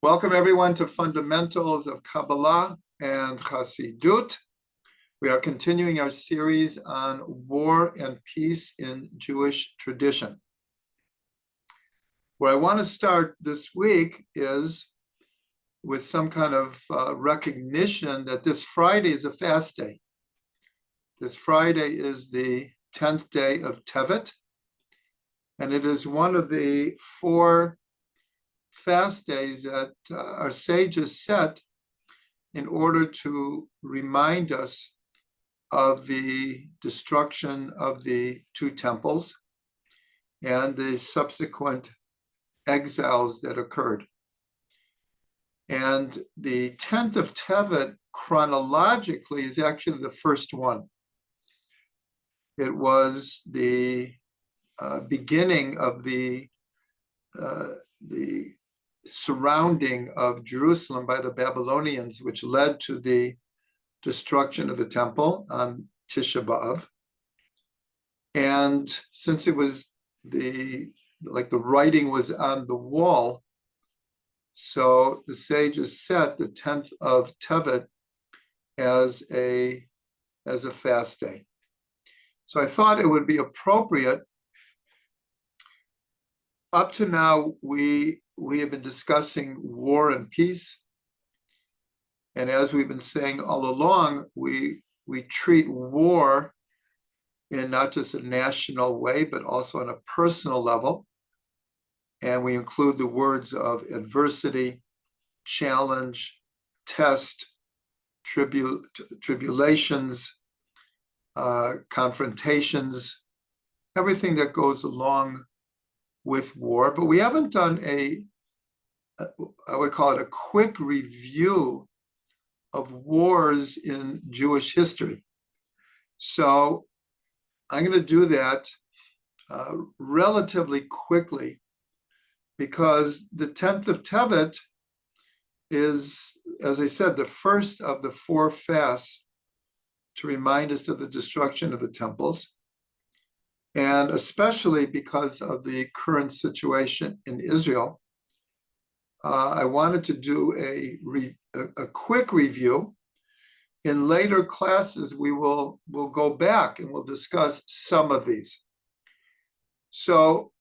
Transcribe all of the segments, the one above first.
Welcome everyone to Fundamentals of Kabbalah and Chassidut. We are continuing our series on war and peace in Jewish tradition. Where I want to start this week is with some kind of recognition that this Friday is a fast day. This Friday is the 10th day of Tevet, and it is one of the four fast days that our sages set in order to remind us of the destruction of the two temples and the subsequent exiles that occurred. And the 10th of Tevet chronologically is actually the first one. It was the beginning of the surrounding of Jerusalem by the Babylonians, which led to the destruction of the temple on Tisha B'Av. And since it was the writing was on the wall, so the sages set the 10th of Tevet as a fast day. So I thought it would be appropriate. Up to now, we have been discussing war and peace. And as we've been saying all along, we treat war in not just a national way, but also on a personal level. And we include the words of adversity, challenge, test, tribulations, confrontations, everything that goes along with war. But we haven't done I would call it a quick review of wars in Jewish history. So I'm going to do that relatively quickly, because the 10th of Tevet is, as I said, the first of the four fasts to remind us of the destruction of the temples. And especially because of the current situation in Israel, I wanted to do a quick review. In later classes, we'll go back and we'll discuss some of these. So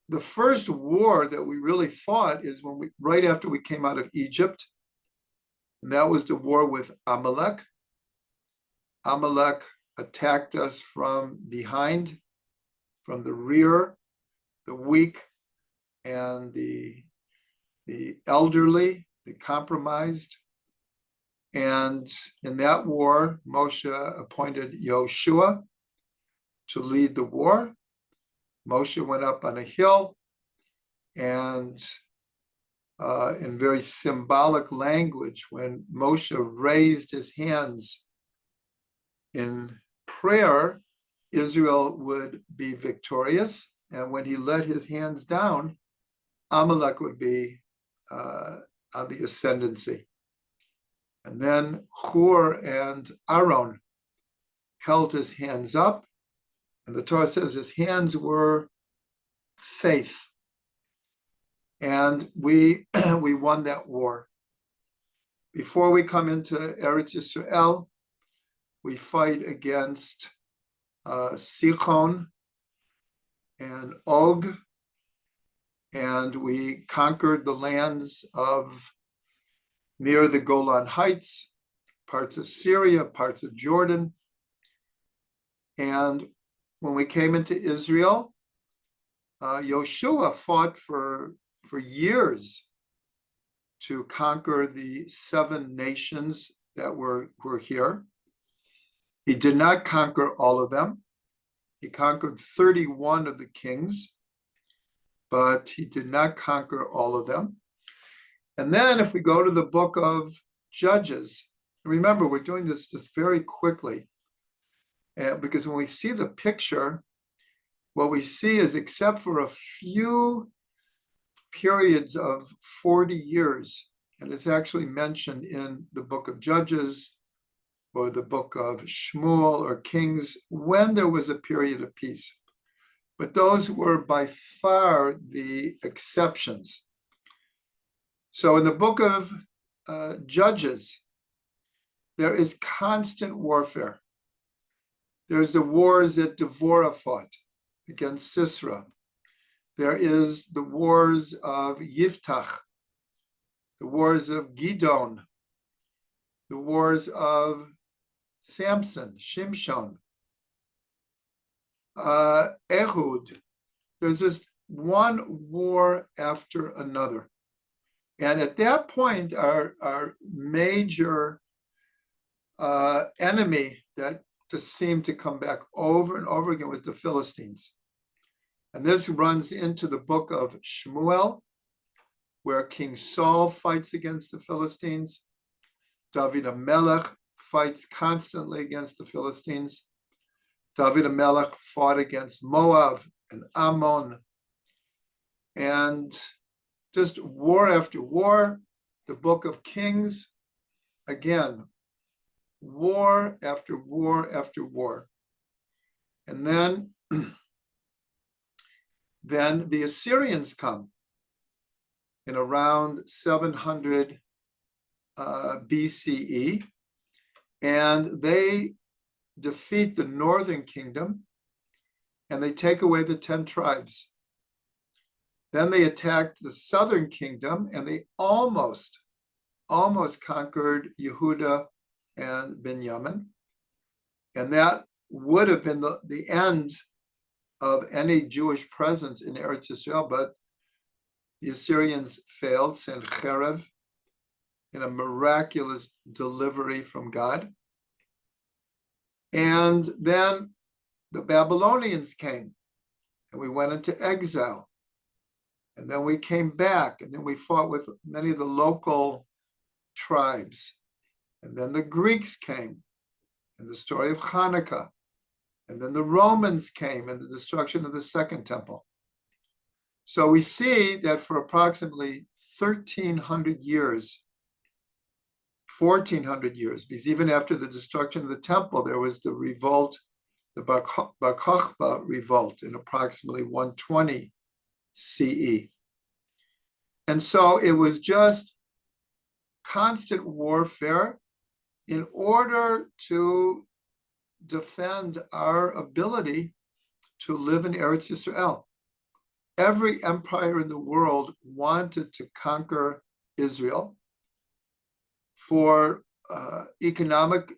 the first war that we really fought is right after we came out of Egypt, and that was the war with Amalek. Amalek attacked us from behind, from the rear, the weak, and the elderly, the compromised. And in that war, Moshe appointed Yoshua to lead the war. Moshe went up on a hill, and in very symbolic language, when Moshe raised his hands in prayer, Israel would be victorious. And when he let his hands down, Amalek would be on the ascendancy. And then Hur and Aaron held his hands up. And the Torah says his hands were faith. And we won that war. Before we come into Eretz Yisrael, we fight against Sichon and Og, and we conquered the lands of near the Golan Heights, parts of Syria, parts of Jordan. And when we came into Israel, Yoshua fought for years to conquer the 7 nations that were here. He did not conquer all of them. He conquered 31 of the kings, but he did not conquer all of them. And then if we go to the book of Judges, remember, we're doing this just very quickly, because when we see the picture, what we see is, except for a few periods of 40 years, and it's actually mentioned in the book of Judges, or the book of Shmuel or Kings, when there was a period of peace. But those were by far the exceptions. So in the book of Judges, there is constant warfare. There's the wars that Devorah fought against Sisera. There is the wars of Yiftach, the wars of Gidon, the wars of Samson, Shimshon, Ehud. There's just one war after another. And at that point, our major enemy that just seemed to come back over and over again was the Philistines. And this runs into the book of Shmuel, where King Saul fights against the Philistines. David HaMelech fights constantly against the Philistines. David HaMelech fought against Moab and Ammon. And just war after war. The book of Kings, again, war after war after war. And then the Assyrians come in around 700 BCE, and they defeat the northern kingdom, and they take away the 10 tribes. Then they attacked the southern kingdom, and they almost conquered Yehuda and Benjamin. And that would have been the end of any Jewish presence in Eretz Yisrael, but the Assyrians failed, Sennacherib, in a miraculous delivery from God. And then the Babylonians came, and we went into exile. And then we came back, and then we fought with many of the local tribes. And then the Greeks came, and the story of Hanukkah. And then the Romans came, and the destruction of the Second Temple. So we see that for approximately 1,300 years, 1,400 years, because even after the destruction of the temple, there was the revolt, the Bar Kokhba revolt in approximately 120 CE. And so it was just constant warfare in order to defend our ability to live in Eretz Yisrael. Every empire in the world wanted to conquer Israel for economic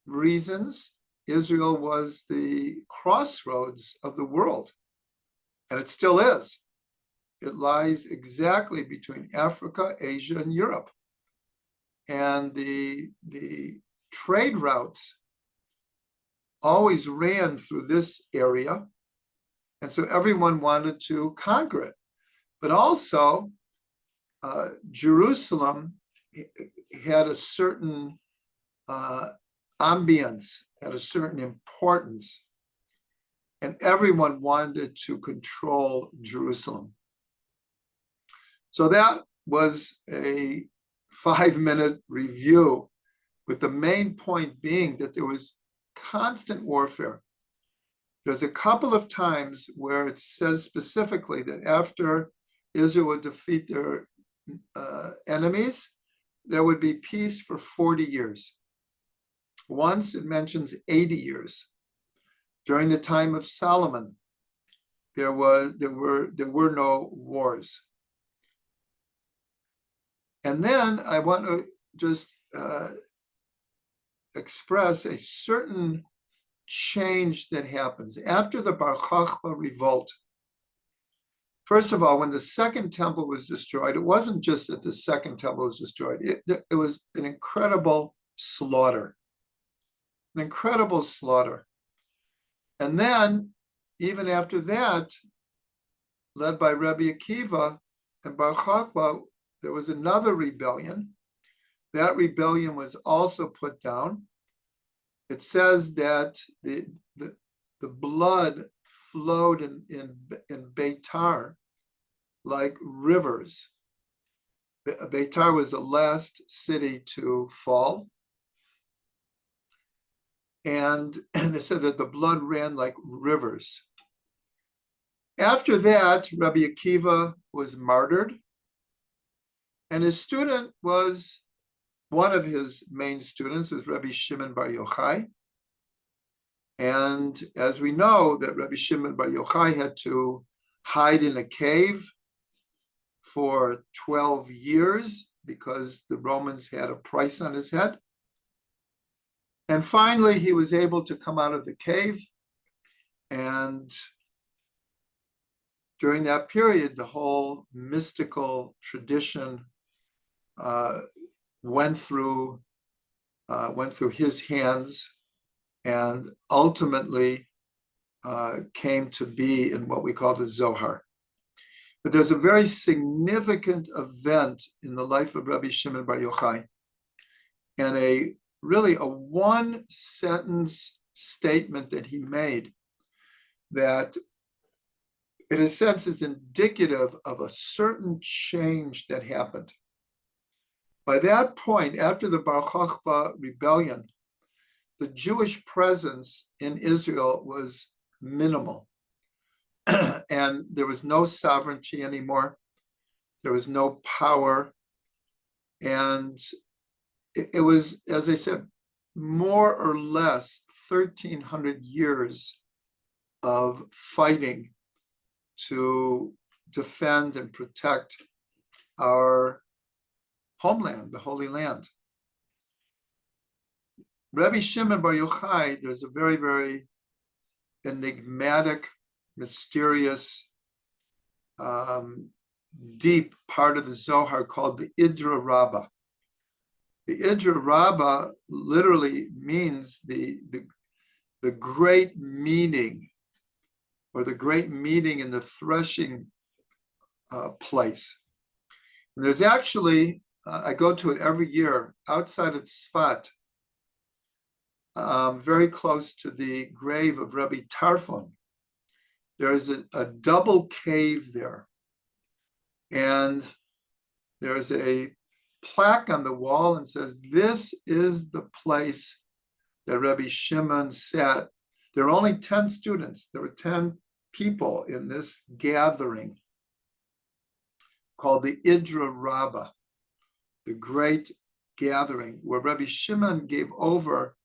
reasons. Israel was the crossroads of the world, and it still is. It lies exactly between Africa, Asia, and Europe. And the trade routes always ran through this area. And so everyone wanted to conquer it. But also, Jerusalem had a certain ambience, had a certain importance, and everyone wanted to control Jerusalem. So that was a 5-minute review, with the main point being that there was constant warfare. There's a couple of times where it says specifically that after Israel would defeat their enemies, there would be peace for 40 years. Once it mentions 80 years. During the time of Solomon, there were no wars. And then I want to just express a certain change that happens after the Bar Kokhba revolt. First of all, when the Second Temple was destroyed, it wasn't just that the Second Temple was destroyed. It was an incredible slaughter. An incredible slaughter. And then, even after that, led by Rabbi Akiva and Bar Kokhba, there was another rebellion. That rebellion was also put down. It says that the blood flowed in Beitar like rivers. Beitar was the last city to fall. And they said that the blood ran like rivers. After that, Rabbi Akiva was martyred. And his student was, one of his main students was Rabbi Shimon Bar Yochai. And as we know, that Rabbi Shimon Bar Yochai had to hide in a cave for 12 years because the Romans had a price on his head. And finally, he was able to come out of the cave. And during that period, the whole mystical tradition went through his hands, and ultimately came to be in what we call the Zohar. But there's a very significant event in the life of Rabbi Shimon Bar Yochai, and really a one-sentence statement that he made that, in a sense, is indicative of a certain change that happened. By that point, after the Bar Kokhba rebellion, the Jewish presence in Israel was minimal. And there was no sovereignty anymore. There was no power. And it was, as I said, more or less 1,300 years of fighting to defend and protect our homeland, the Holy Land. Rabbi Shimon Bar Yochai, there's a very, very enigmatic, mysterious, deep part of the Zohar called the Idra Rabbah. The Idra Rabbah literally means the great meeting, or the great meeting in the threshing place. And there's actually, I go to it every year outside of Tzfat, very close to the grave of Rabbi Tarfon. There is a double cave there. And there's a plaque on the wall and says, this is the place that Rabbi Shimon sat. There are only 10 students. There were 10 people in this gathering called the Idra Rabbah, the great gathering, where Rabbi Shimon gave over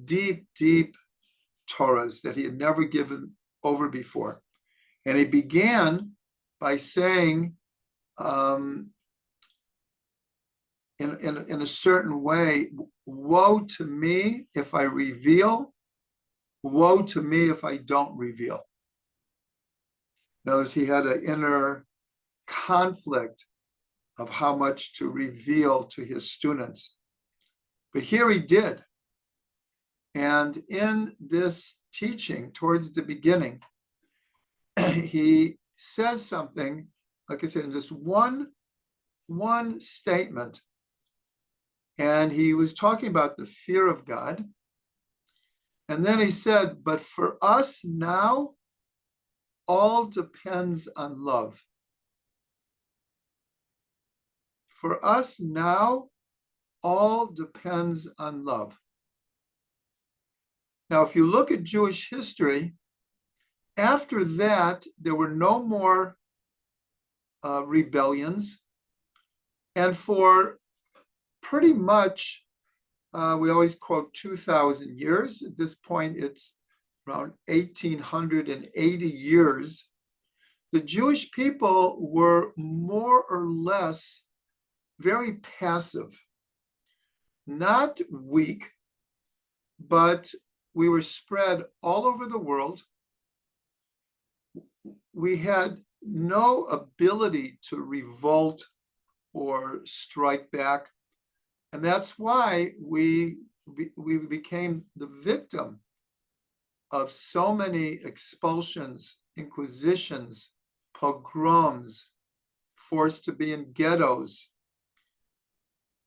deep, deep Torahs that he had never given over before. And he began by saying, in a certain way, woe to me if I reveal, woe to me if I don't reveal. Notice he had an inner conflict of how much to reveal to his students. But here he did. And in this teaching, towards the beginning, he says something, like I said, in just one statement. And he was talking about the fear of God. And then he said, but for us now, all depends on love. For us now, all depends on love. Now, if you look at Jewish history, after that, there were no more rebellions. And for pretty much, we always quote 2,000 years. At this point, it's around 1,880 years. The Jewish people were more or less very passive, not weak, but we were spread all over the world. We had no ability to revolt or strike back. And that's why we became the victim of so many expulsions, inquisitions, pogroms, forced to be in ghettos,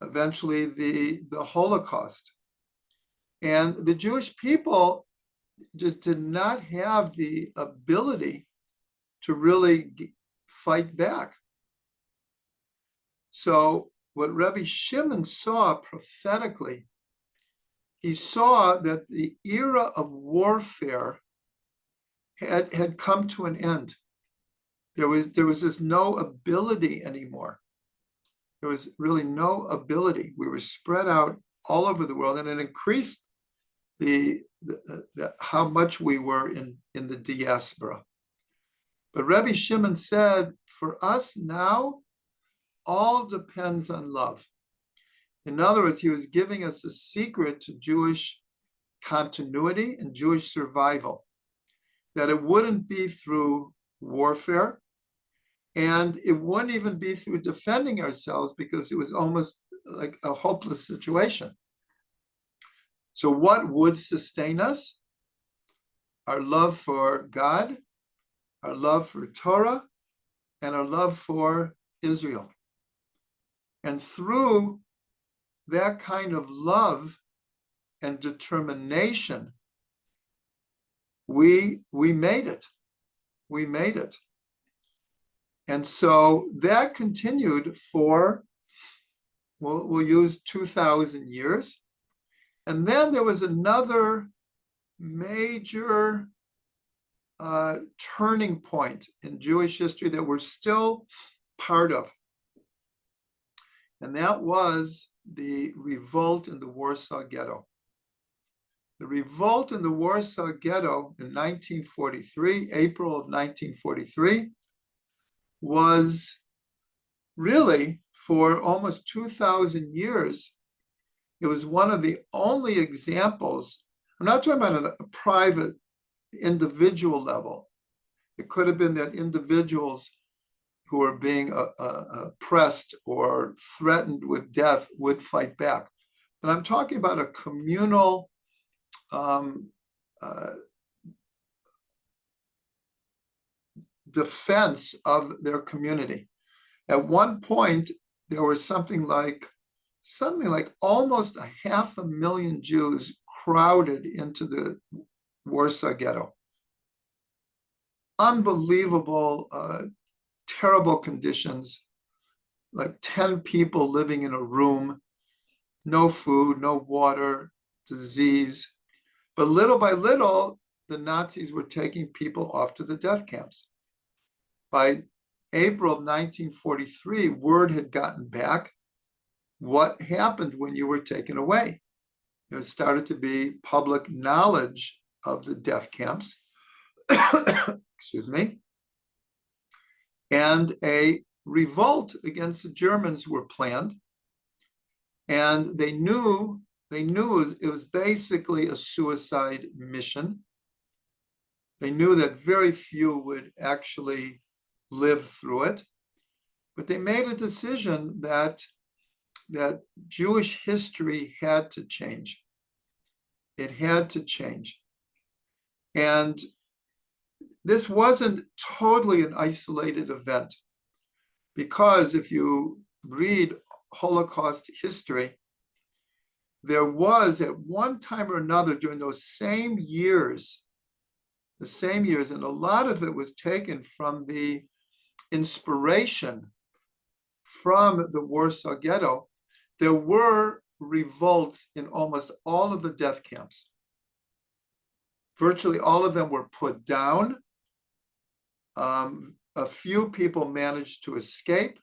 eventually the Holocaust. And the Jewish people just did not have the ability to really fight back. So what Rabbi Shimon saw prophetically, he saw that the era of warfare had come to an end. There was just no ability anymore. There was really no ability. We were spread out all over the world, and it increased how much we were in the diaspora. But Rabbi Shimon said, for us now, all depends on love. In other words, he was giving us a secret to Jewish continuity and Jewish survival, that it wouldn't be through warfare, and it wouldn't even be through defending ourselves, because it was almost like a hopeless situation. So what would sustain us? Our love for God, our love for Torah, and our love for Israel. And through that kind of love and determination, we made it. We made it. And so that continued for, we'll use 2,000 years. And then there was another major turning point in Jewish history that we're still part of. And that was the revolt in the Warsaw Ghetto. The revolt in the Warsaw Ghetto in 1943, April of 1943, was really, for almost 2,000 years, it was one of the only examples. I'm not talking about a private, individual level. It could have been that individuals who were being oppressed or threatened with death would fight back. But I'm talking about a communal defense of their community. At one point, there was something like almost 500,000 Jews crowded into the Warsaw Ghetto. Unbelievable, terrible conditions, like 10 people living in a room, no food, no water, disease. But little by little, the Nazis were taking people off to the death camps. By April of 1943, word had gotten back what happened when you were taken away. It started to be public knowledge of the death camps. Excuse me. And a revolt against the Germans were planned. And they knew it was basically a suicide mission. They knew that very few would actually live through it. But they made a decision that Jewish history had to change. It had to change. And this wasn't totally an isolated event, because if you read Holocaust history, there was at one time or another during those same years, and a lot of it was taken from the inspiration from the Warsaw Ghetto, there were revolts in almost all of the death camps. Virtually all of them were put down. A few people managed to escape,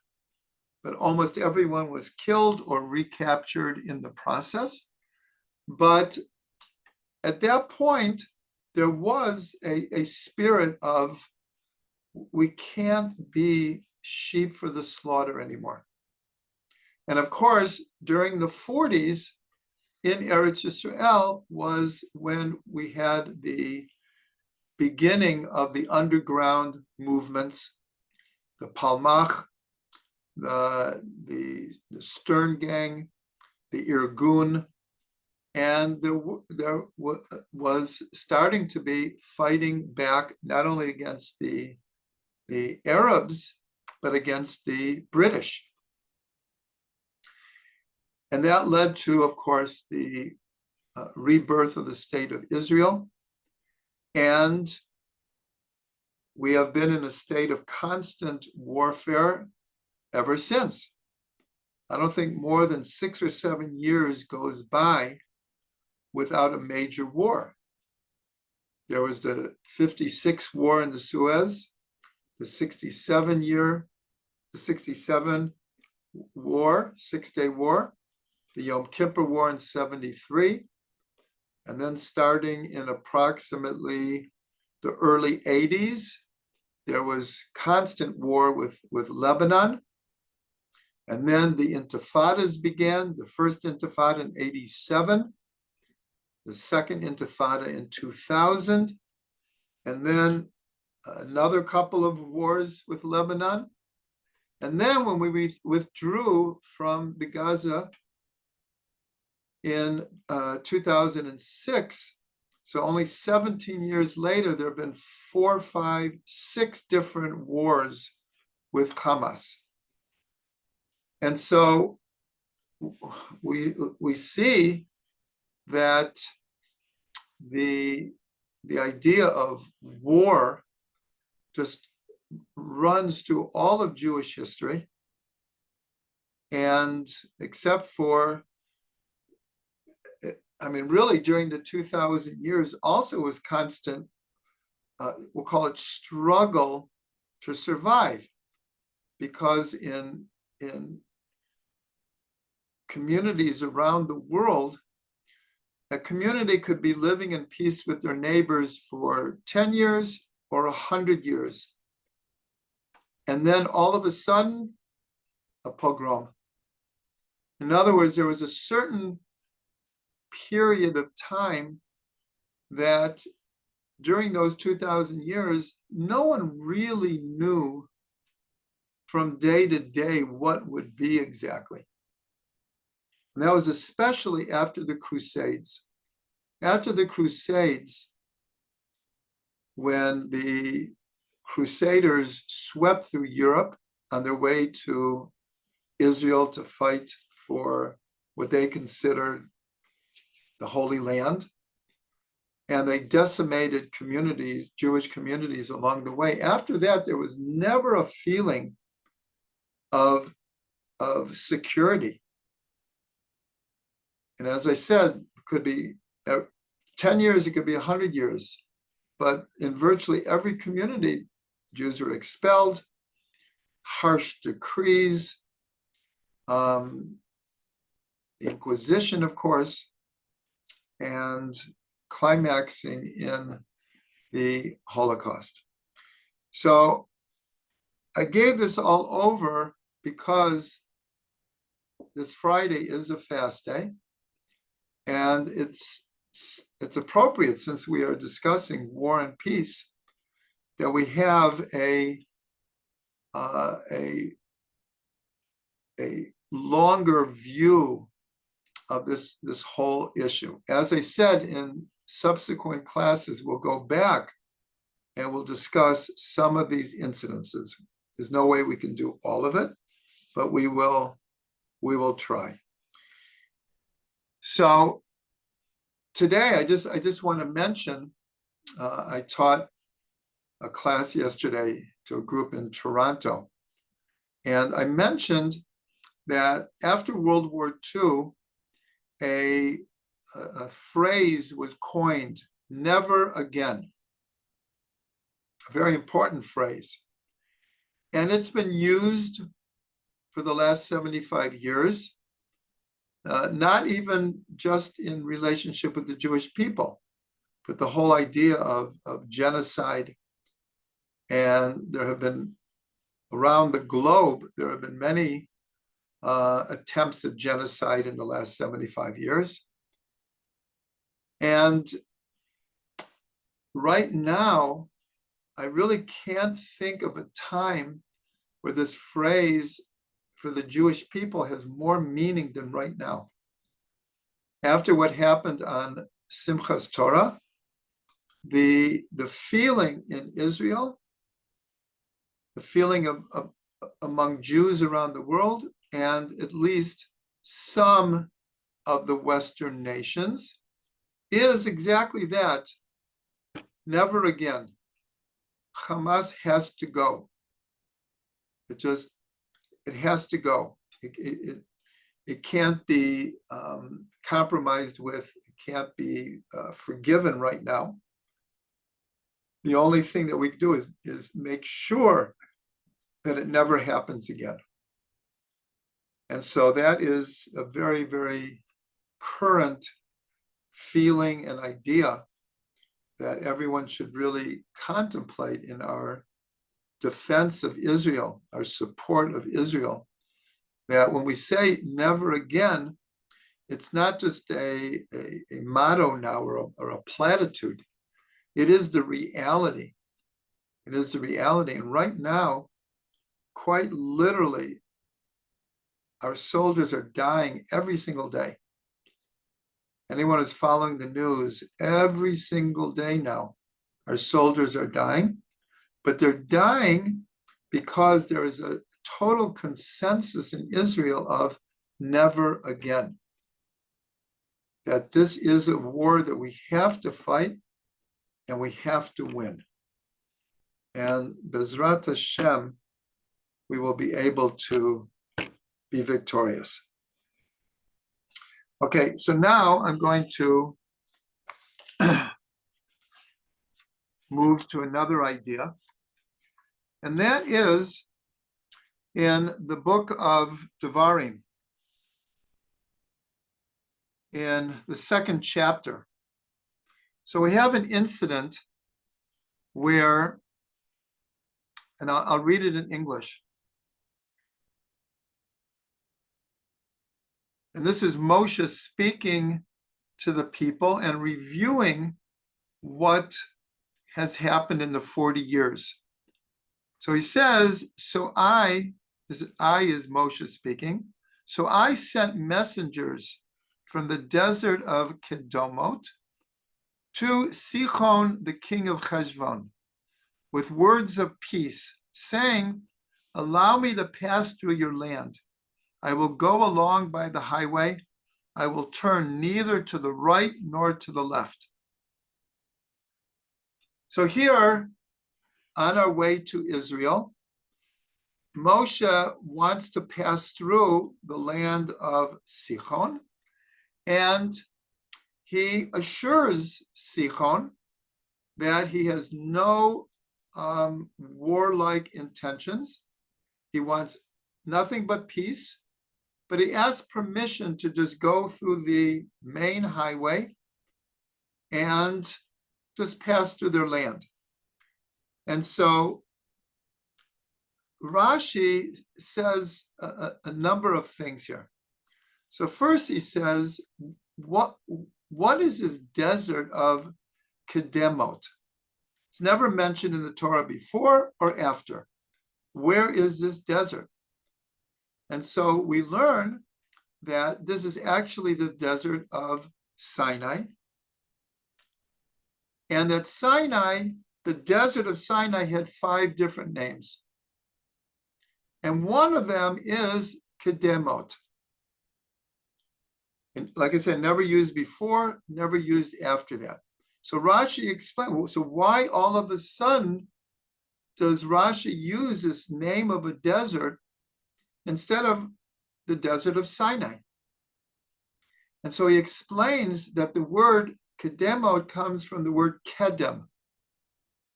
but almost everyone was killed or recaptured in the process. But at that point, there was a spirit of, we can't be sheep for the slaughter anymore. And of course, during the 40s in Eretz Yisrael was when we had the beginning of the underground movements, the Palmach, the Stern Gang, the Irgun, and there was starting to be fighting back not only against the Arabs, but against the British. And that led to, of course, the rebirth of the state of Israel. And we have been in a state of constant warfare ever since. I don't think more than 6 or 7 years goes by without a major war. There was the 56 war in the Suez, the 67 war, 6-day war, the Yom Kippur War in 73, and then starting in approximately the early 80s, there was constant war with Lebanon. And then the intifadas began, the first intifada in 87, the second intifada in 2000, and then another couple of wars with Lebanon. And then when we withdrew from the Gaza in 2006, so only 17 years later, there have been 4, 5, 6 different wars with Hamas. And so we see that the idea of war just runs through all of Jewish history, and except for, really during the 2000 years also was constant, we'll call it struggle to survive, because in communities around the world, a community could be living in peace with their neighbors for 10 years or 100 years. And then all of a sudden, a pogrom. In other words, there was a certain period of time that during those 2000 years, no one really knew from day to day what would be exactly. And that was especially after the Crusades. After the Crusades, when the Crusaders swept through Europe on their way to Israel to fight for what they considered the Holy Land, and they decimated communities, Jewish communities along the way. After that, there was never a feeling of security. And as I said, it could be 10 years, it could be 100 years. But in virtually every community, Jews were expelled, harsh decrees, the Inquisition, of course, and climaxing in the Holocaust. So I gave this all over because this Friday is a fast day, and it's appropriate, since we are discussing war and peace, that we have a longer view of this whole issue. As I said, in subsequent classes, we'll go back and we'll discuss some of these incidences. There's no way we can do all of it, but we will try. So today, I just want to mention, I taught a class yesterday to a group in Toronto, and I mentioned that after World War II, a phrase was coined, never again. A very important phrase. And it's been used for the last 75 years, not even just in relationship with the Jewish people, but the whole idea of genocide. And there have been, around the globe, there have been many attempts at genocide in the last 75 years. And right now, I really can't think of a time where this phrase for the Jewish people has more meaning than right now. After what happened on Simchas Torah, the feeling in Israel, the feeling of among Jews around the world, and at least some of the Western nations, is exactly that. Never again. Hamas has to go. It has to go. It can't be compromised with. It can't be forgiven right now. The only thing that we can do is make sure that it never happens again. And so that is a very, very current feeling and idea that everyone should really contemplate in our defense of Israel, our support of Israel. That when we say never again, it's not just a motto now or a platitude. It is the reality. It is the reality. And right now, quite literally, our soldiers are dying every single day. Anyone who's following the news, every single day now, our soldiers are dying, but they're dying because there is a total consensus in Israel of never again. That this is a war that we have to fight and we have to win. And Bezrat Hashem, we will be able to be victorious. Okay, so now I'm going to move to another idea, and that is in the book of Devarim, in the second chapter. So we have an incident where, and I'll read it in English. And this is Moshe speaking to the people and reviewing what has happened in the 40 years. So he says, is Moshe speaking. So I sent messengers from the desert of Kedomot to Sichon, the king of Heshbon, with words of peace, saying, allow me to pass through your land. I will go along by the highway. I will turn neither to the right nor to the left. So here, on our way to Israel, Moshe wants to pass through the land of Sichon, and he assures Sichon that he has no warlike intentions. He wants nothing but peace, but he asks permission to just go through the main highway and just pass through their land. And so Rashi says a number of things here. So first he says, what is this desert of Kedemot? It's never mentioned in the Torah before or after. Where is this desert? And so we learn that this is actually the desert of Sinai. And that Sinai, the desert of Sinai, had 5 different names. And one of them is Kedemot. And like I said, never used before, never used after that. So Rashi explained, so why all of a sudden does Rashi use this name of a desert instead of the desert of Sinai? And so he explains that the word Kedemot comes from the word Kedem,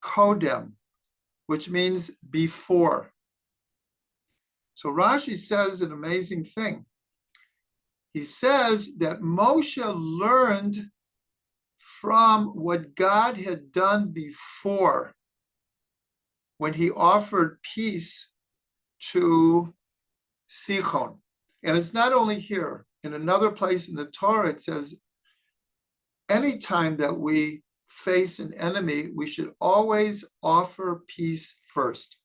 Kodem, which means before. So Rashi says an amazing thing. He says that Moshe learned from what God had done before when he offered peace to Sichon. And it's not only here. In another place in the Torah, it says, anytime that we face an enemy, we should always offer peace first.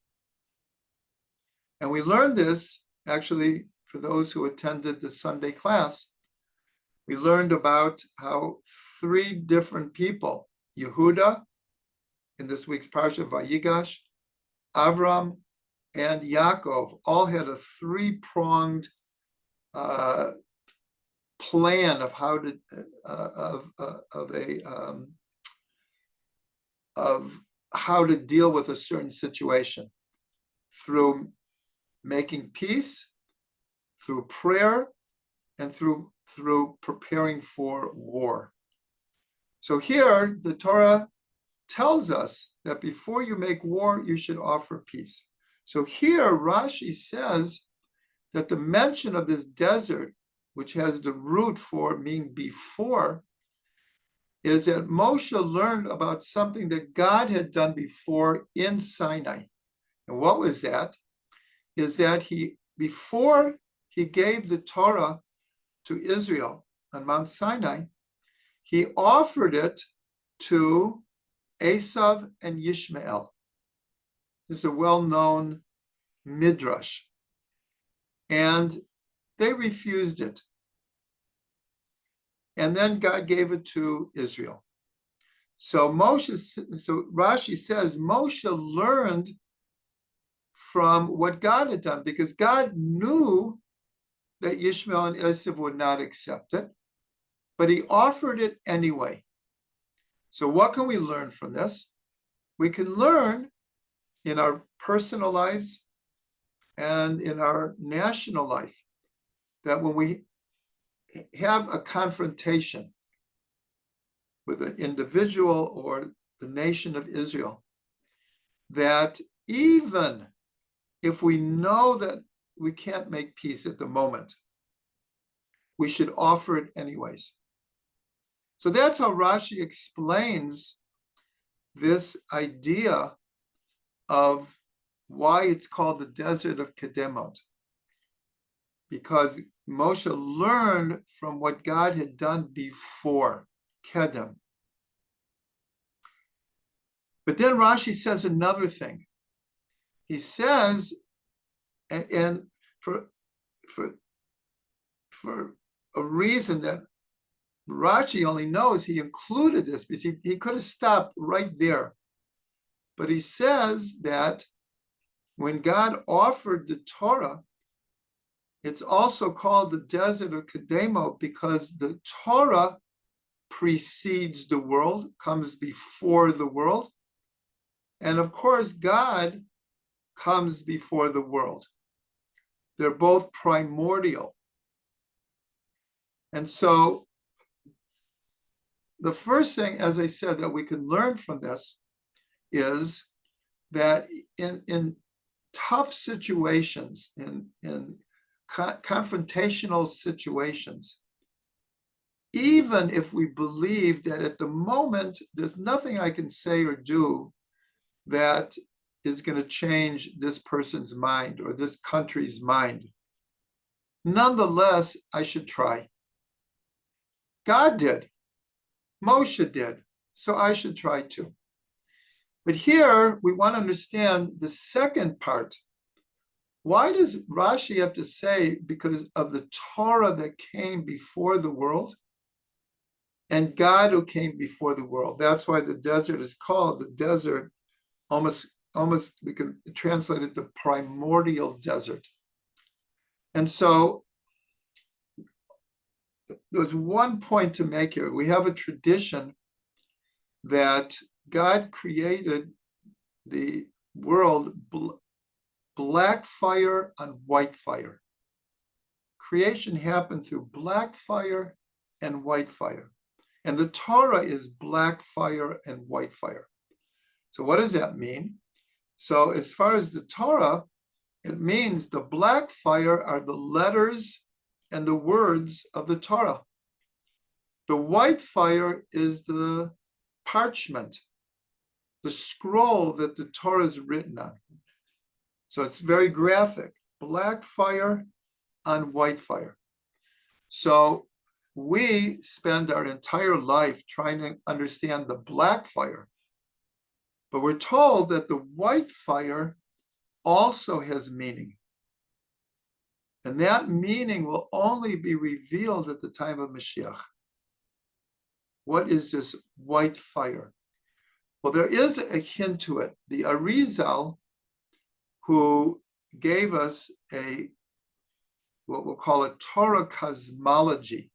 And we learned this, actually, for those who attended the Sunday class, we learned about how 3 different people, Yehuda, in this week's Parsha Vayigash, Avram, and Yaakov, all had a 3-pronged plan of how to of how to deal with a certain situation through making peace, through prayer, and through preparing for war. So here the Torah tells us that before you make war, you should offer peace. So here Rashi says that the mention of this desert, which has the root for meaning before, is that Moshe learned about something that God had done before in Sinai. And what was that? Is that before he gave the Torah to Israel on Mount Sinai, he offered it to Esav and Yishmael. This is a well-known midrash. And they refused it. And then God gave it to Israel. So Rashi says Moshe learned from what God had done, because God knew that Yishmael and Esav would not accept it, but he offered it anyway. So what can we learn from this? We can learn in our personal lives and in our national life that when we have a confrontation with an individual or the nation of Israel, that even if we know that we can't make peace at the moment, we should offer it anyways. So that's how Rashi explains this idea of why it's called the desert of Kedemot. Because Moshe learned from what God had done before, Kedem. But then Rashi says another thing. He says, and for a reason that Rashi only knows, he included this because he could have stopped right there. But he says that when God offered the Torah, it's also called the desert of Kedemot because the Torah precedes the world, comes before the world. And of course, God comes before the world. They're both primordial. And so the first thing, as I said, that we can learn from this is that in tough situations, in confrontational situations, even if we believe that at the moment there's nothing I can say or do that is going to change this person's mind or this country's mind, nonetheless, I should try. God did. Moshe did. So I should try too. But here we want to understand the second part. Why does Rashi have to say because of the Torah that came before the world and God who came before the world? That's why the desert is called the desert. Almost we can translate it the primordial desert. And so there's one point to make here. We have a tradition that God created the world black fire on white fire. Creation happened through black fire and white fire. And the Torah is black fire and white fire. So what does that mean? So as far as the Torah, it means the black fire are the letters and the words of the Torah. The white fire is the parchment, the scroll that the Torah is written on. So it's very graphic, black fire on white fire. So we spend our entire life trying to understand the black fire, but we're told that the white fire also has meaning. And that meaning will only be revealed at the time of Mashiach. What is this white fire? Well, there is a hint to it. The Arizal, who gave us what we'll call a Torah cosmology,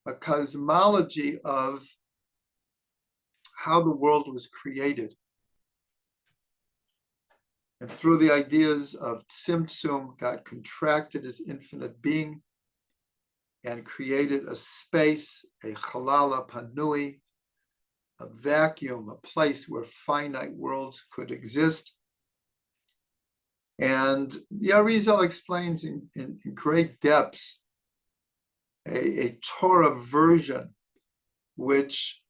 a cosmology of how the world was created. And through the ideas of Tzimtzum, God contracted his infinite being and created a space, a chalala panui, a vacuum, a place where finite worlds could exist. And the Arizal explains in great depths a Torah version, which,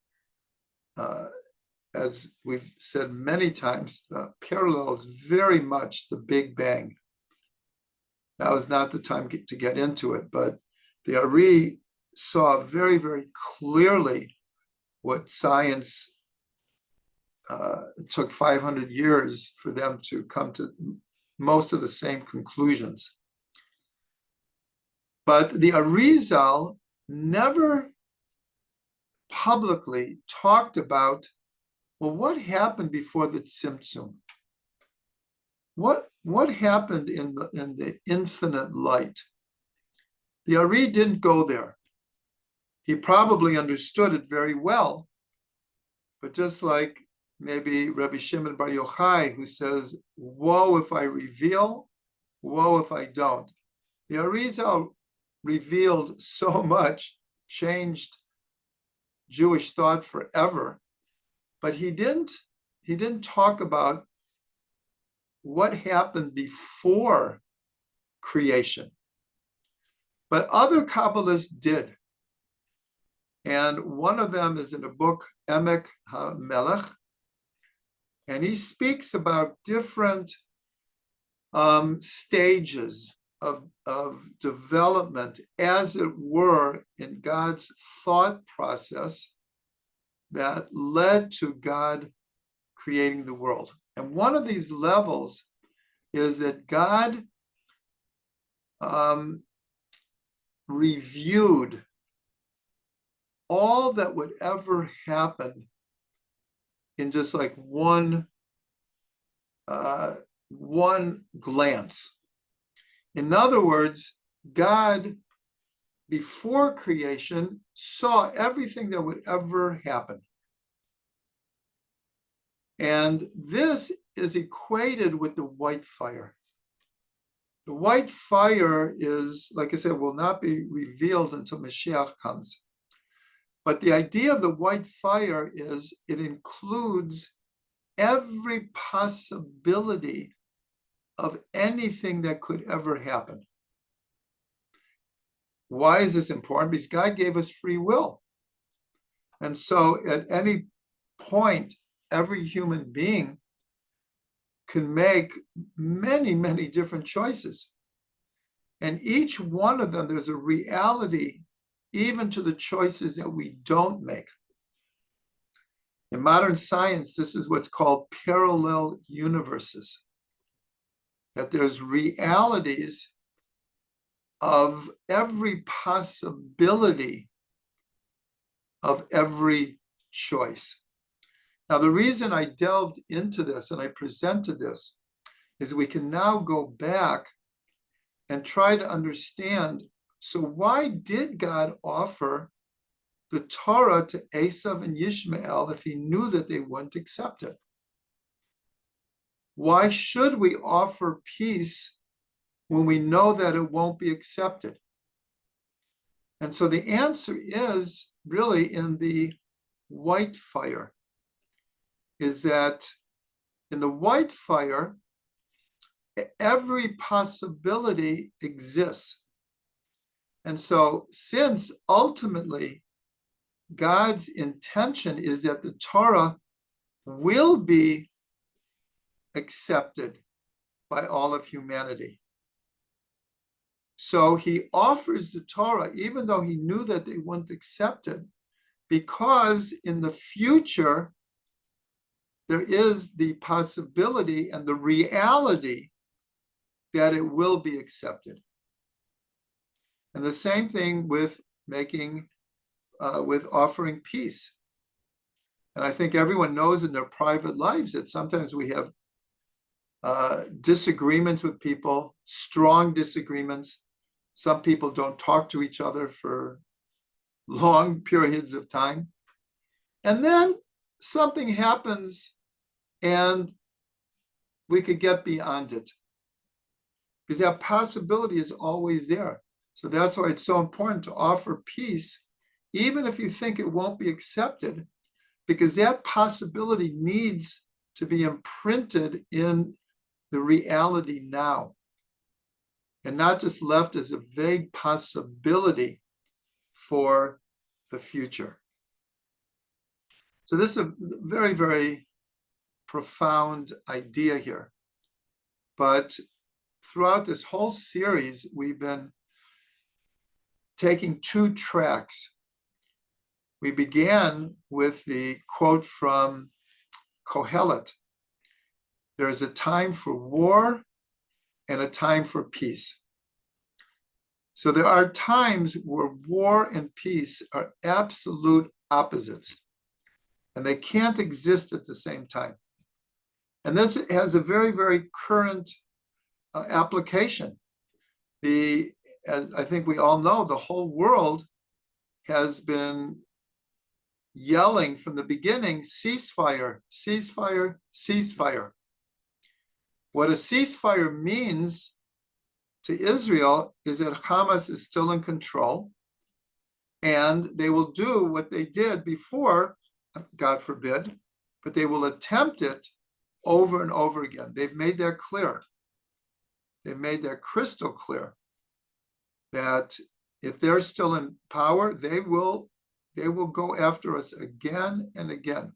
as we've said many times, parallels very much the Big Bang. Now is not the time to get into it, but the Ari saw very, very clearly what science took 500 years for them to come to most of the same conclusions. But the Arizal never publicly talked about, well, what happened before the Tzimtzum? What happened in the infinite light? The Ari didn't go there. He probably understood it very well, but just like maybe Rabbi Shimon Bar Yochai, who says, woe if I reveal, woe if I don't. The Arizal revealed so much, changed Jewish thought forever, but he didn't talk about what happened before creation. But other Kabbalists did. And one of them is in a book, Emek HaMelech, and he speaks about different stages of development, as it were, in God's thought process that led to God creating the world. And one of these levels is that God reviewed all that would ever happen in just like one glance. In other words, God, before creation, saw everything that would ever happen. And this is equated with the white fire. The white fire is, like I said, will not be revealed until Mashiach comes. But the idea of the white fire is it includes every possibility of anything that could ever happen. Why is this important? Because God gave us free will. And so at any point, every human being can make many, many different choices. And each one of them, there's a reality even to the choices that we don't make. In modern science, this is what's called parallel universes, that there's realities of every possibility of every choice. Now, the reason I delved into this and I presented this is we can now go back and try to understand, so why did God offer the Torah to Esav and Yishmael if he knew that they wouldn't accept it? Why should we offer peace when we know that it won't be accepted? And so the answer is really in the white fire, is that in the white fire, every possibility exists. And so since ultimately God's intention is that the Torah will be accepted by all of humanity, so he offers the Torah, even though he knew that they wouldn't accept it, because in the future, there is the possibility and the reality that it will be accepted. And the same thing with with offering peace. And I think everyone knows in their private lives that sometimes we have disagreements with people, strong disagreements. Some people don't talk to each other for long periods of time. And then something happens and we could get beyond it, because that possibility is always there. So that's why it's so important to offer peace, even if you think it won't be accepted, because that possibility needs to be imprinted in the reality now, and not just left as a vague possibility for the future. So this is a very, very profound idea here. But throughout this whole series, we've been taking two tracks. We began with the quote from Kohelet. There is a time for war and a time for peace. So there are times where war and peace are absolute opposites, and they can't exist at the same time. And this has a very, very current application. As I think we all know, the whole world has been yelling from the beginning, ceasefire, ceasefire, ceasefire. What a ceasefire means to Israel is that Hamas is still in control, and they will do what they did before, God forbid, but they will attempt it over and over again. They've made that clear. They've made that crystal clear that if they're still in power, they will go after us again and again.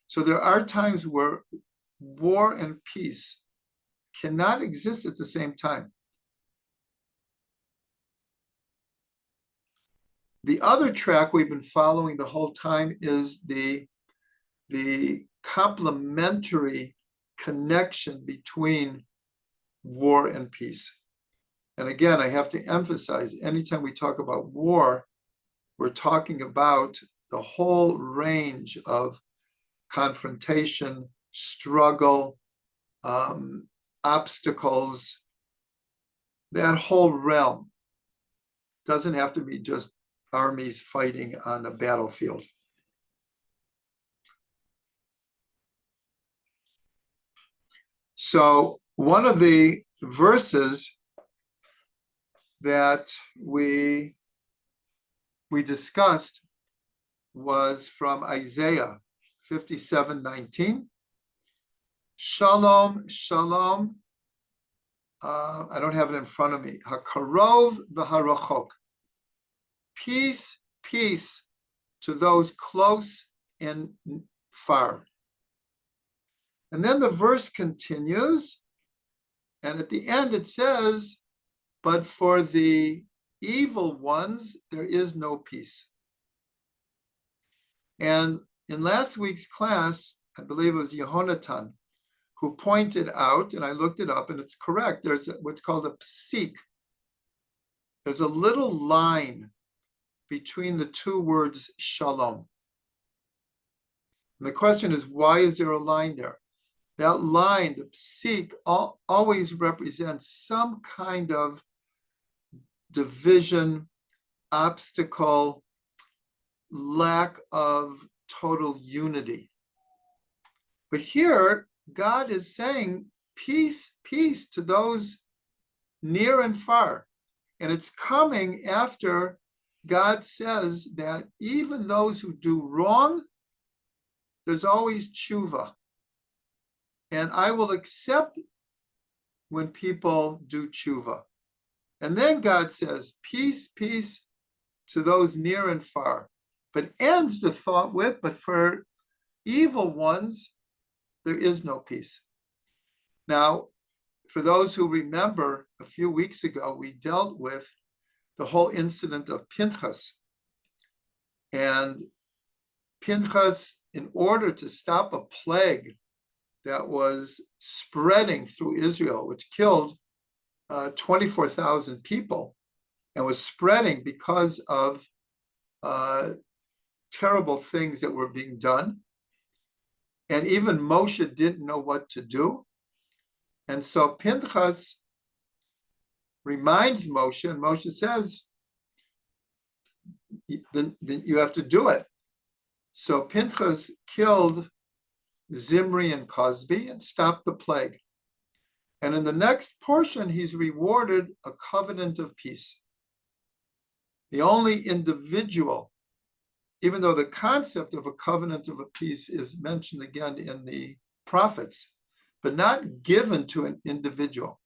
So there are times where war and peace cannot exist at the same time. The other track we've been following the whole time is the complementary connection between war and peace. And again, I have to emphasize, anytime we talk about war, we're talking about the whole range of confrontation, struggle, obstacles, that whole realm. Doesn't have to be just armies fighting on a battlefield. So one of the verses that we discussed was from Isaiah 57:19. Shalom, shalom. I don't have it in front of me. Hakarov v'harachok. Peace, peace to those close and far. And then the verse continues, and at the end it says, but for the evil ones, there is no peace. And in last week's class, I believe it was Yehonatan, who pointed out, and I looked it up, and it's correct, there's what's called a psik. There's a little line between the two words shalom. And the question is, why is there a line there? That line, the psik, always represents some kind of division, obstacle, lack of total unity. But here, God is saying, peace, peace to those near and far. And it's coming after God says that even those who do wrong, there's always tshuva. And I will accept when people do tshuva. And then God says, peace, peace to those near and far. But ends the thought with, but for evil ones, there is no peace. Now, for those who remember, a few weeks ago, we dealt with the whole incident of Pinchas. And Pinchas, in order to stop a plague that was spreading through Israel, which killed 24,000 people, and was spreading because of terrible things that were being done. And even Moshe didn't know what to do. And so Pinchas reminds Moshe, and Moshe says, then you have to do it. So Pinchas killed Zimri and Cosby and stopped the plague. And in the next portion, he's rewarded a covenant of peace. The only individual, even though the concept of a covenant of a peace is mentioned again in the prophets, but not given to an individual.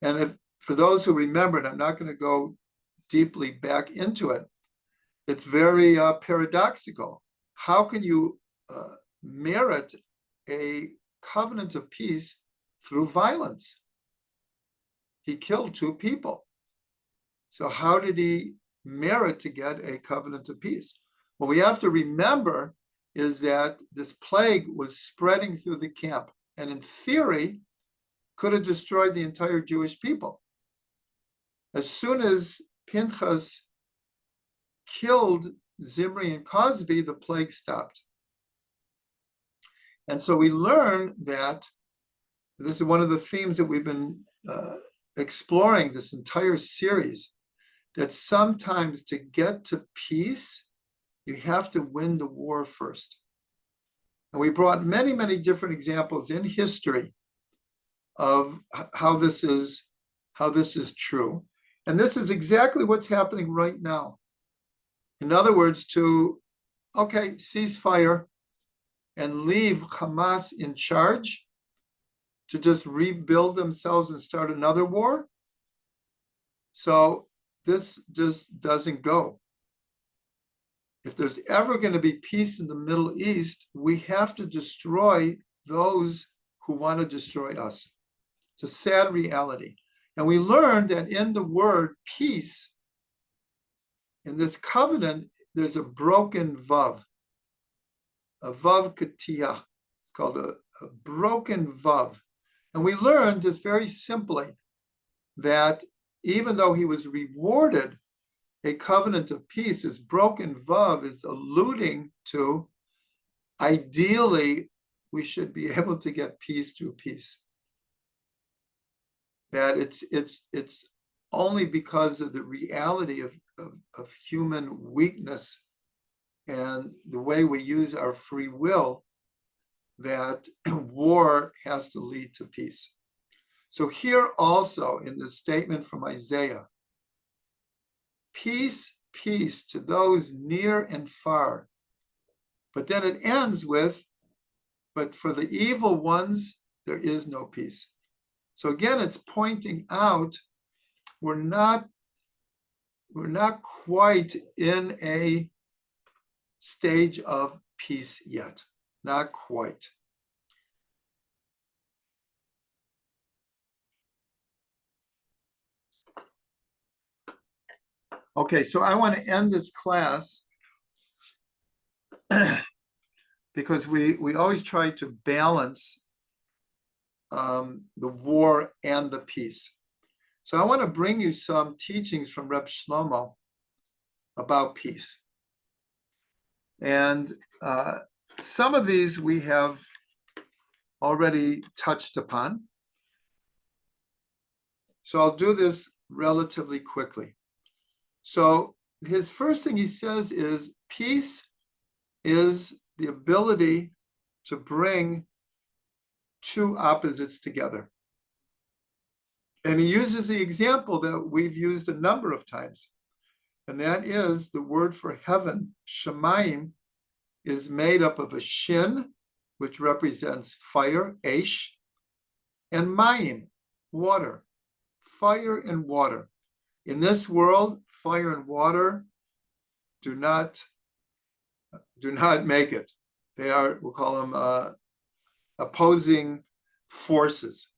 And if, for those who remember, and I'm not going to go deeply back into it, it's very paradoxical. How can you merit a covenant of peace through violence? He killed 2 people. So how did he merit to get a covenant of peace? What we have to remember is that this plague was spreading through the camp, and in theory, could have destroyed the entire Jewish people. As soon as Pinchas killed Zimri and Cosby, the plague stopped. And so we learn that this is one of the themes that we've been exploring this entire series, that sometimes to get to peace, you have to win the war first. And we brought many, many different examples in history of how this is true. And this is exactly what's happening right now. In other words, cease fire and leave Hamas in charge to just rebuild themselves and start another war. So this just doesn't go. If there's ever going to be peace in the Middle East, we have to destroy those who want to destroy us. It's a sad reality. And we learned that in the word peace, in this covenant, there's a broken vav, a vav katiyah. It's called a broken vav. And we learned just very simply that even though he was rewarded a covenant of peace, this broken vav is alluding to, ideally, we should be able to get peace through peace. That it's only because of the reality of human weakness and the way we use our free will that war has to lead to peace. So here also in this statement from Isaiah, peace, peace to those near and far. But then it ends with, but for the evil ones, there is no peace. So again, it's pointing out we're not quite in a stage of peace yet. Not quite. Okay, so I want to end this class because we always try to balance the war and the peace. So I want to bring you some teachings from Rabbi Shlomo about peace. And some of these we have already touched upon. So I'll do this relatively quickly. So his first thing he says is peace is the ability to bring 2 opposites together. And he uses the example that we've used a number of times. And that is the word for heaven, Shemayim, is made up of a shin, which represents fire, Eish, and Mayim, water, fire and water. In this world, fire and water do not make it. They are, we'll call them opposing forces.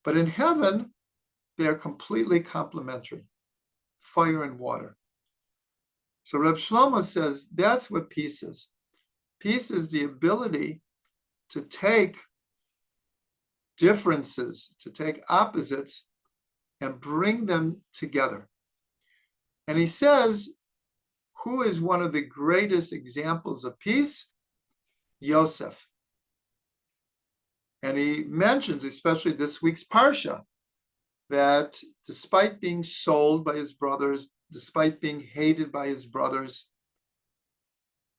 But in heaven, they are completely complementary, fire and water. So Reb Shlomo says that's what peace is. Peace is the ability to take differences, to take opposites, and bring them together. And he says, who is one of the greatest examples of peace? Yosef. And he mentions, especially this week's Parsha, that despite being sold by his brothers, despite being hated by his brothers,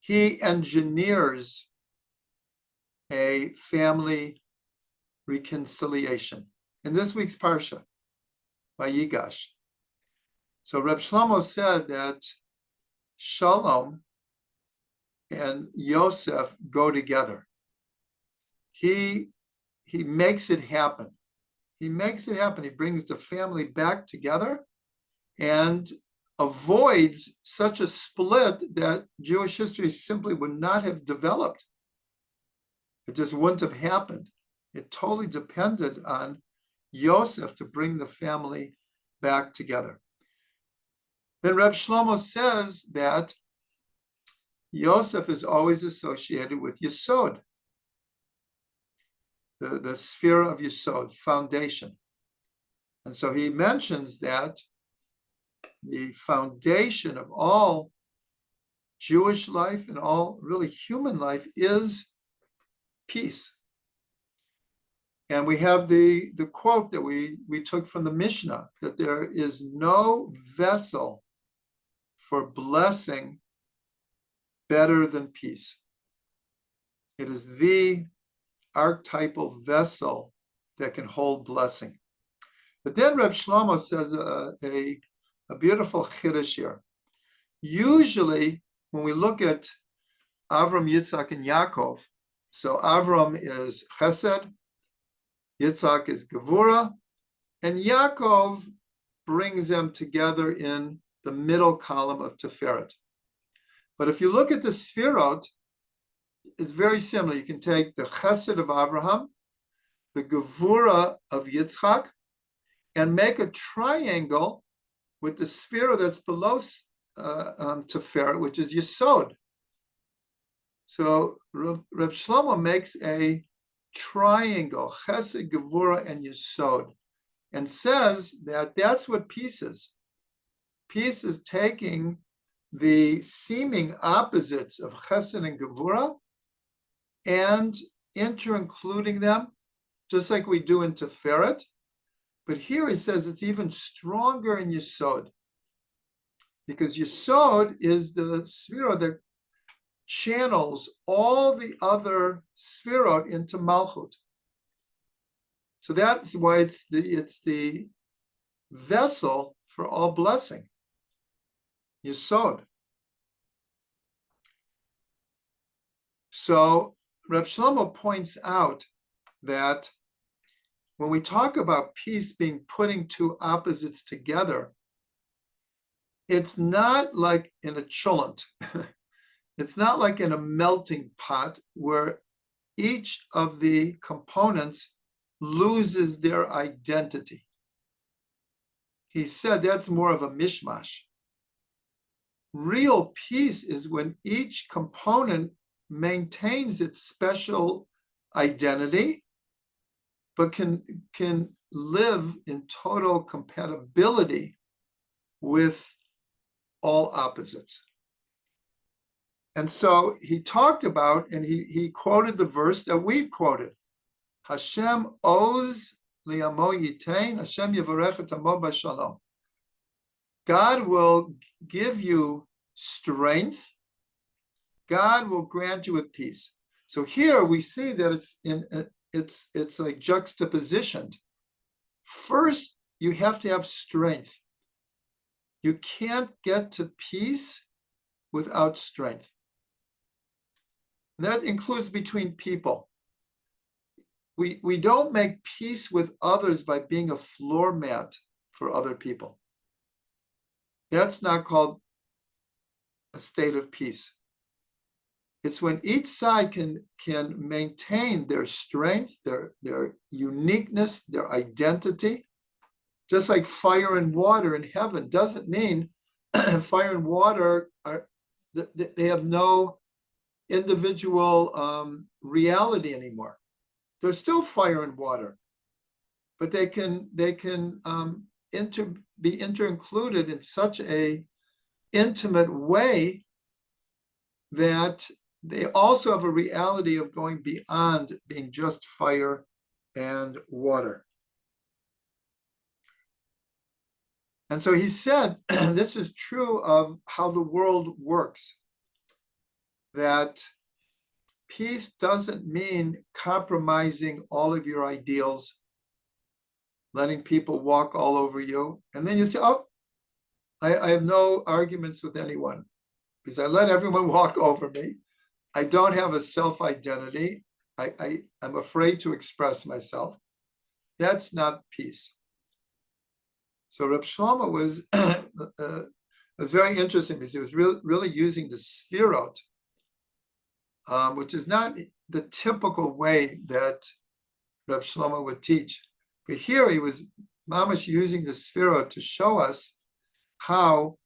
he engineers a family reconciliation. In this week's Parsha, by Yigash. So Reb Shlomo said that Shalom and Yosef go together. He makes it happen. He makes it happen. He brings the family back together and avoids such a split that Jewish history simply would not have developed. It just wouldn't have happened. It totally depended on Yosef to bring the family back together. Then Reb Shlomo says that Yosef is always associated with Yesod, the sphere of Yesod, foundation. And so he mentions that the foundation of all Jewish life and all really human life is peace. And we have the quote that we took from the Mishnah, that there is no vessel for blessing better than peace. It is the archetypal vessel that can hold blessing. But then Reb Shlomo says a beautiful chiddush here. Usually, when we look at Avram, Yitzhak, and Yaakov, so Avram is Chesed, Yitzhak is Gevura, and Yaakov brings them together in the middle column of Tiferet. But if you look at the Sfirot, it's very similar. You can take the Chesed of Abraham, the Gevura of Yitzchak, and make a triangle with the Sphira that's below Tiferet, which is Yesod. So Reb Shlomo makes a triangle, Chesed, Gevura, and Yesod, and says that that's what peace is. Peace is taking the seeming opposites of Chesed and Gevura and inter-including them, just like we do in Tiferet. But here he says it's even stronger in Yesod, because Yesod is the Sphira that channels all the other Sphirot into Malchut. So that's why it's the vessel for all blessing, Yesod. So Reb Shlomo points out that when we talk about peace being putting two opposites together, it's not like in a cholent. It's not like in a melting pot where each of the components loses their identity. He said that's more of a mishmash. Real peace is when each component maintains its special identity, but can live in total compatibility with all opposites. And so he talked about, and he quoted the verse that we've quoted. Hashem oz li'amo yitain, Hashem yavarech et amo b'shalom. God will give you strength. God will grant you with peace. So here we see that it's like juxtapositioned. First, you have to have strength. You can't get to peace without strength. And that includes between people. We don't make peace with others by being a floor mat for other people. That's not called a state of peace. It's when each side can maintain their strength, their uniqueness, their identity. Just like fire and water in heaven doesn't mean fire and water they have no individual reality anymore. They're still fire and water, but they can be inter-included in such a intimate way that they also have a reality of going beyond being just fire and water. And so he said, this is true of how the world works, that peace doesn't mean compromising all of your ideals, letting people walk all over you. And then you say, oh, I have no arguments with anyone because I let everyone walk over me. I don't have a self-identity. I'm afraid to express myself. That's not peace. So Rabbi Shlomo was very interesting because he was really using the sfirot, which is not the typical way that Rabbi Shlomo would teach. But here he was mamash using the sfirot to show us how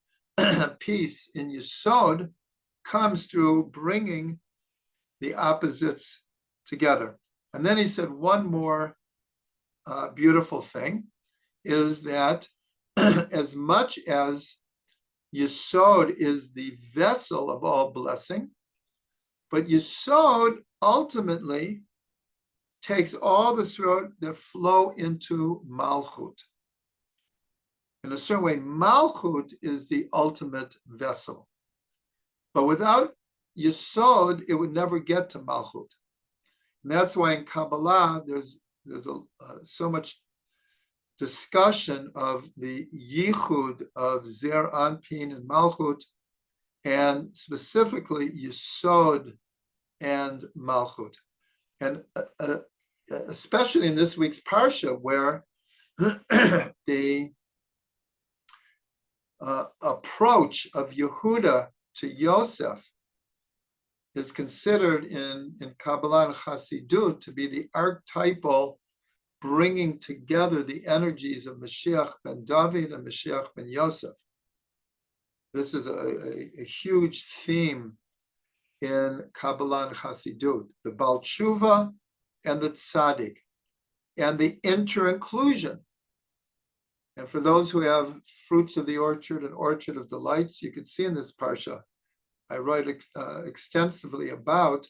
peace in Yesod comes through bringing the opposites together. And then he said one more beautiful thing is that as much as Yesod is the vessel of all blessing, but Yesod ultimately takes all the sfirot that flow into Malchut. In a certain way, Malchut is the ultimate vessel. But without Yesod, it would never get to Malchut. And that's why in Kabbalah, there's so much discussion of the yichud of Zer Anpin and Malchut, and specifically Yesod and Malchut. And especially in this week's Parsha, where the approach of Yehuda to Yosef is considered in Kabbalah and Chassidut to be the archetypal bringing together the energies of Mashiach ben David and Mashiach ben Yosef. This is a huge theme in Kabbalah and Chassidut, the Baal Tshuva and the Tzaddik, and the inter-inclusion. And for those who have Fruits of the Orchard and Orchard of Delights, you can see in this Parsha, I write extensively about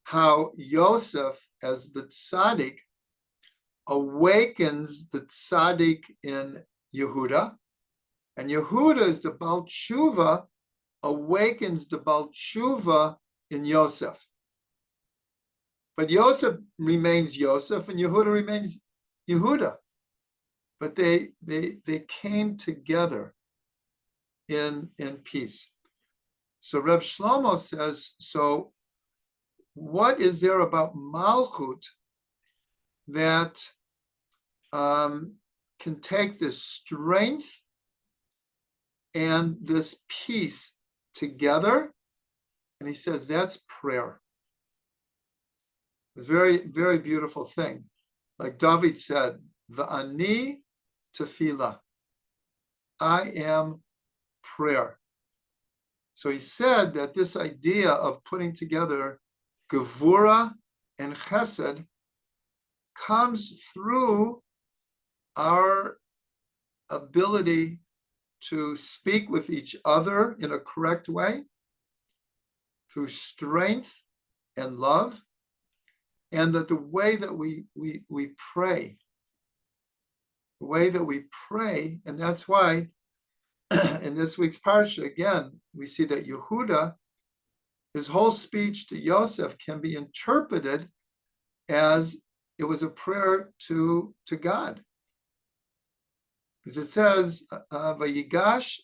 how Yosef, as the Tzaddik, awakens the Tzaddik in Yehuda, and Yehuda, as the Baal Tshuva, awakens the Baal Tshuva in Yosef. But Yosef remains Yosef, and Yehuda remains Yehuda. But they came together in peace. So Reb Shlomo says, so what is there about Malchut that can take this strength and this peace together? And he says that's prayer. It's a very, very beautiful thing. Like David said, V'ani tefillah. I am prayer. So he said that this idea of putting together Gevura and Chesed comes through our ability to speak with each other in a correct way, through strength and love, and that the way that we pray, and that's why in this week's Parsha, again, we see that Yehuda, his whole speech to Yosef can be interpreted as it was a prayer to God. Because it says, Vayigash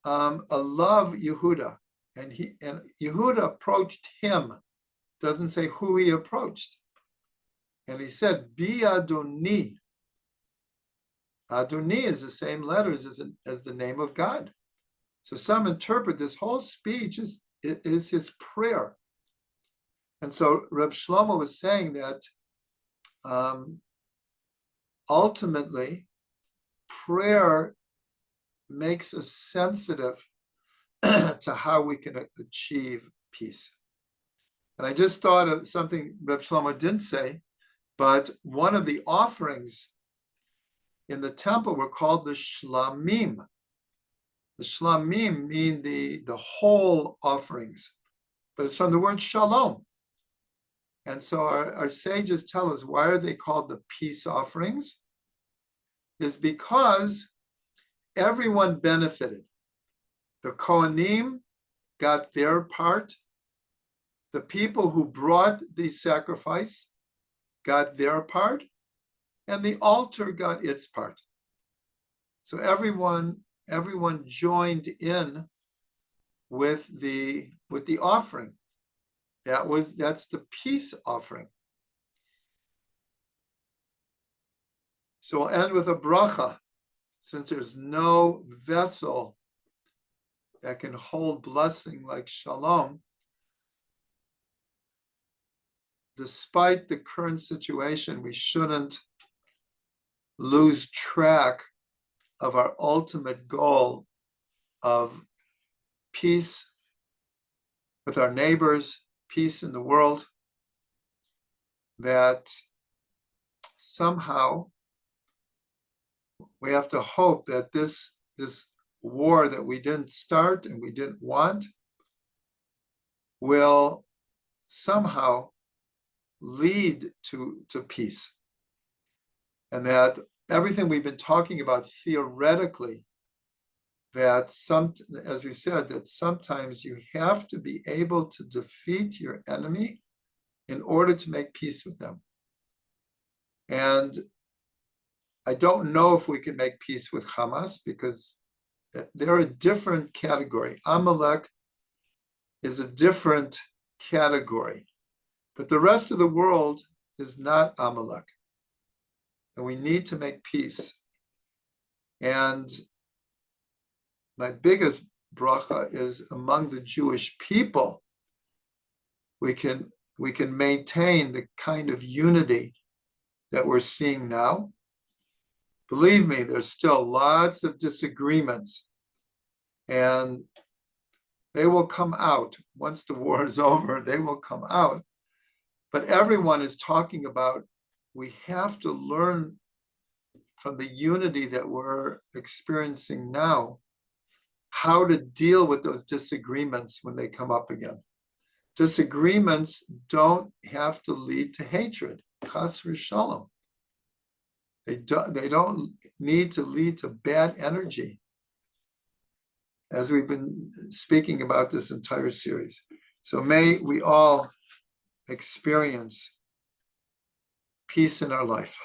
Alav Yehuda, and Yehuda approached him. Doesn't say who he approached. And he said, Bi Adoni. Adoni is the same letters as the name of God. So some interpret this whole speech is his prayer. And so Reb Shlomo was saying that ultimately prayer makes us sensitive to how we can achieve peace. And I just thought of something Reb Shlomo didn't say, but one of the offerings in the temple were called the shlamim. The shlamim mean the whole offerings, but it's from the word shalom. And so our sages tell us, why are they called the peace offerings? Is because everyone benefited. The Kohanim got their part. The people who brought the sacrifice got their part, and the altar got its part. So everyone joined in with the offering. That's the peace offering. So we'll end with a bracha, since there's no vessel that can hold blessing like shalom. Despite the current situation, we shouldn't lose track of our ultimate goal of peace with our neighbors, peace in the world, that somehow we have to hope that this war that we didn't start and we didn't want will somehow lead to peace. And that everything we've been talking about theoretically, that as we said, that sometimes you have to be able to defeat your enemy in order to make peace with them. And I don't know if we can make peace with Hamas, because they're a different category. Amalek is a different category, but the rest of the world is not Amalek, and we need to make peace. And my biggest bracha is among the Jewish people. We can maintain the kind of unity that we're seeing now. Believe me, there's still lots of disagreements, and they will come out. Once the war is over, they will come out. But everyone is talking about, we have to learn from the unity that we're experiencing now, how to deal with those disagreements when they come up again. Disagreements don't have to lead to hatred. Chas v'shalom. They don't need to lead to bad energy, as we've been speaking about this entire series. So may we all experience peace in our life.